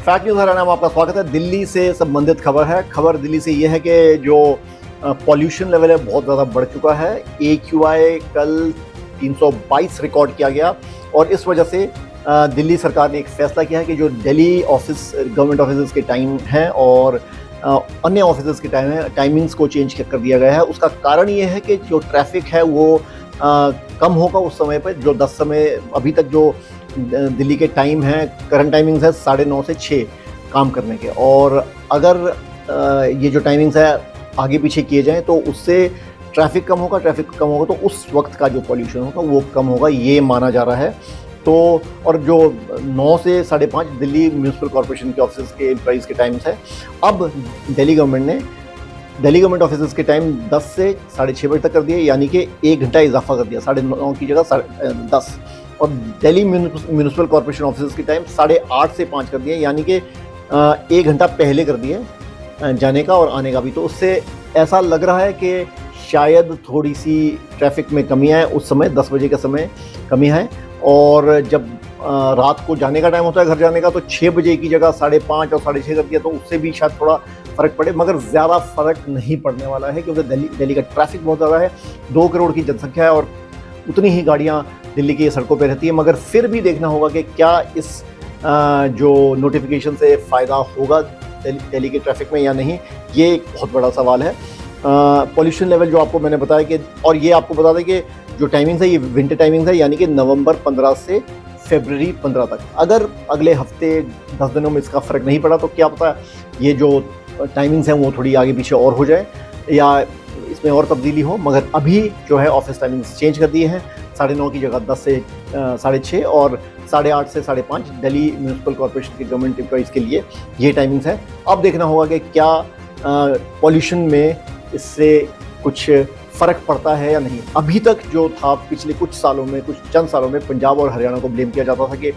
Fact news Haryana में आपका स्वागत है। दिल्ली से संबंधित खबर है। खबर दिल्ली से ये है कि जो पॉल्यूशन लेवल है बहुत ज़्यादा बढ़ चुका है। AQI कल 322 रिकॉर्ड किया गया और इस वजह से दिल्ली सरकार ने एक फैसला किया है कि जो दिल्ली ऑफिस गवर्नमेंट ऑफिस के टाइम है और अन्य ऑफिस के टाइमिंग्स को चेंज कर दिया गया है। उसका कारण ये है कि जो ट्रैफिक है वो कम होगा उस समय पर। जो 10 समय अभी तक जो दिल्ली के टाइम है, करंट टाइमिंग्स है 9:30 से 6 काम करने के, और अगर ये जो टाइमिंग्स है आगे पीछे किए जाएं तो उससे ट्रैफिक कम होगा तो उस वक्त का जो पॉल्यूशन होगा वो कम होगा, ये माना जा रहा है। तो और जो 9 से 5:30 दिल्ली म्यूनसिपल कॉर्पोरेशन के ऑफिस के एम्प्लॉइज़ के टाइम्स है, अब दिल्ली गवर्नमेंट ऑफिस के टाइम 10 से 6:30 बजे तक कर दिए, यानी कि 1 घंटा इजाफा कर दिया, 9:30 की जगह 10। और दिल्ली म्यूनसिपल कॉर्पोरेशन ऑफिस की टाइम 8:30 से 5 कर दिए, यानी कि 1 घंटा पहले कर दिए जाने का और आने का भी। तो उससे ऐसा लग रहा है कि शायद थोड़ी सी ट्रैफिक में कमी है। उस समय 10 बजे का समय कमी है, और जब रात को जाने का टाइम होता है घर जाने का, तो 6 बजे की जगह 5:30 और 6:30 कर दिया, तो उससे भी शायद थोड़ा फ़र्क पड़े, मगर ज़्यादा फ़र्क नहीं पड़ने वाला है क्योंकि दिल्ली का ट्रैफिक बहुत ज़्यादा है। 2 करोड़ की जनसंख्या है और उतनी ही गाड़ियाँ दिल्ली की सड़कों पे रहती है। मगर फिर भी देखना होगा कि क्या इस जो नोटिफिकेशन से फ़ायदा होगा दिल्ली के ट्रैफिक में या नहीं, ये एक बहुत बड़ा सवाल है। पॉल्यूशन लेवल जो आपको मैंने बताया कि, और ये आपको बता दें कि जो टाइमिंग्स है ये विंटर टाइमिंग्स है, यानी कि नवंबर 15 से फरवरी 15 तक। अगर अगले हफ्ते 10 दिनों में इसका फ़र्क नहीं पड़ा तो क्या पता ये जो टाइमिंग्स हैं वो थोड़ी आगे पीछे और हो जाए या इसमें और तब्दीली हो। मगर अभी जो है ऑफिस टाइमिंग्स चेंज कर दिए हैं, 9:30 की जगह 10 से 6:30 और 8:30 से 5:30 दिल्ली म्यूनसिपल कॉर्पोरेशन के गवर्नमेंट एम्प्लॉइज़ के लिए ये टाइमिंग्स है। अब देखना होगा कि क्या पॉल्यूशन में इससे कुछ फ़र्क पड़ता है या नहीं। अभी तक जो था पिछले कुछ चंद सालों में पंजाब और हरियाणा को ब्लेम किया जाता था कि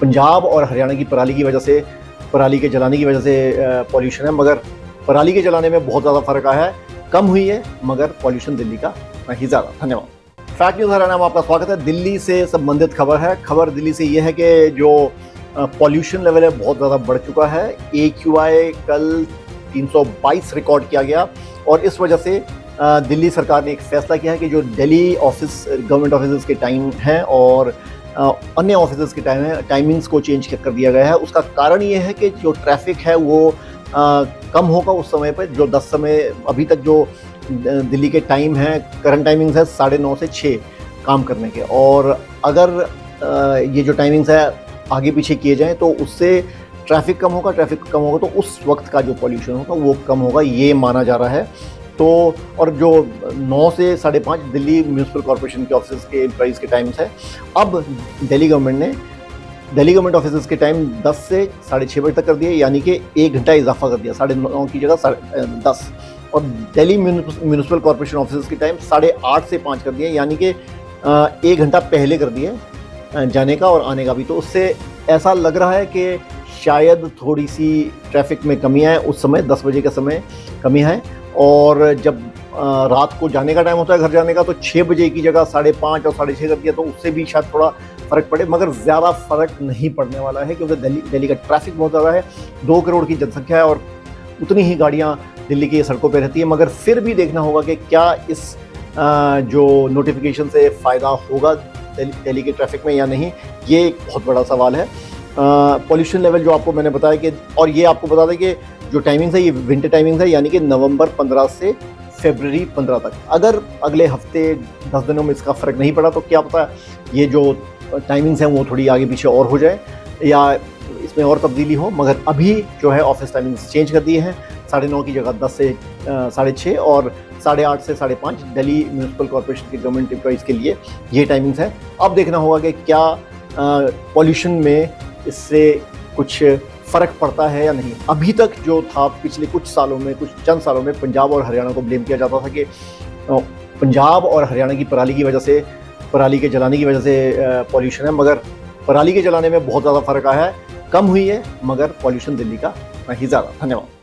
पंजाब और हरियाणा की पराली के जलाने की वजह से पॉल्यूशन है, मगर पराली के जलाने में बहुत ज़्यादा फ़र्क आया है, कम हुई है, मगर पॉल्यूशन दिल्ली का नहीं ज़्यादा। धन्यवाद। फैक्ट न्यूज़ हरियाणा में आपका स्वागत है। दिल्ली से संबंधित खबर है। खबर दिल्ली से ये है कि जो पॉल्यूशन लेवल है बहुत ज़्यादा बढ़ चुका है। AQI कल 322 रिकॉर्ड किया गया और इस वजह से दिल्ली सरकार ने एक फैसला किया है कि जो दिल्ली गवर्नमेंट ऑफिस के टाइम है और अन्य ऑफिस के टाइमिंग्स को चेंज कर दिया गया है। उसका कारण ये है कि जो ट्रैफिक है वो कम होगा उस समय पर। जो 10 समय अभी तक जो दिल्ली के टाइम है, करंट टाइमिंग्स है 9:30 से 6 काम करने के, और अगर ये जो टाइमिंग्स है आगे पीछे किए जाएं तो उससे ट्रैफिक कम होगा तो उस वक्त का जो पॉल्यूशन होगा वो कम होगा, ये माना जा रहा है। तो और जो 9 से 5:30 दिल्ली म्यूनसिपल कॉर्पोरेशन के ऑफिस के एम्प्लॉइज़ के टाइम्स है, अब दिल्ली गवर्नमेंट ऑफिस के टाइम 10 से 6:30 बजे तक कर दिए, यानी कि 1 घंटा इजाफा कर दिया, 9:30 की जगह 10। और दिल्ली म्यूनसिपल कॉर्पोरेशन ऑफिस की टाइम 8:30 से 5 कर दिए, यानी कि 1 घंटा पहले कर दिए जाने का और आने का भी। तो उससे ऐसा लग रहा है कि शायद थोड़ी सी ट्रैफिक में कमी है। उस समय 10 बजे का समय कमी है, और जब रात को जाने का टाइम होता है घर जाने का, तो 6 बजे की जगह 5:30 और 6:30 कर दिया, तो उससे भी शायद थोड़ा फ़र्क पड़े, मगर ज़्यादा फ़र्क नहीं पड़ने वाला है क्योंकि दिल्ली का ट्रैफिक बहुत ज़्यादा है। 2 करोड़ की जनसंख्या है और उतनी ही गाड़ियाँ दिल्ली की सड़कों पे रहती है। मगर फिर भी देखना होगा कि क्या इस जो नोटिफिकेशन से फ़ायदा होगा दिल्ली के ट्रैफिक में या नहीं, ये एक बहुत बड़ा सवाल है। पॉल्यूशन लेवल जो आपको मैंने बताया कि, और ये आपको बता दें कि जो टाइमिंग्स है ये विंटर टाइमिंग्स है, यानी कि नवंबर 15 से फरवरी 15 तक। अगर अगले हफ्ते 10 दिनों में इसका फ़र्क नहीं पड़ा तो क्या पता ये जो टाइमिंग्स हैं वो थोड़ी आगे पीछे और हो जाए या इसमें और तब्दीली हो। मगर अभी जो है ऑफिस टाइमिंग्स चेंज कर दिए हैं, 9:30 की जगह 10 से 6:30 और 8:30 से 5:30 दिल्ली म्यूनसिपल कॉर्पोरेशन के गवर्नमेंट एम्प्लॉइज़ के लिए ये टाइमिंग्स है। अब देखना होगा कि क्या पॉल्यूशन में इससे कुछ फ़र्क पड़ता है या नहीं। अभी तक जो था पिछले कुछ चंद सालों में पंजाब और हरियाणा को ब्लेम किया जाता था कि पंजाब और हरियाणा की पराली के जलाने की वजह से पॉल्यूशन है, मगर पराली के जलाने में बहुत ज़्यादा फ़र्क आया है, कम हुई है, मगर पॉल्यूशन दिल्ली का नहीं ज़्यादा। धन्यवाद।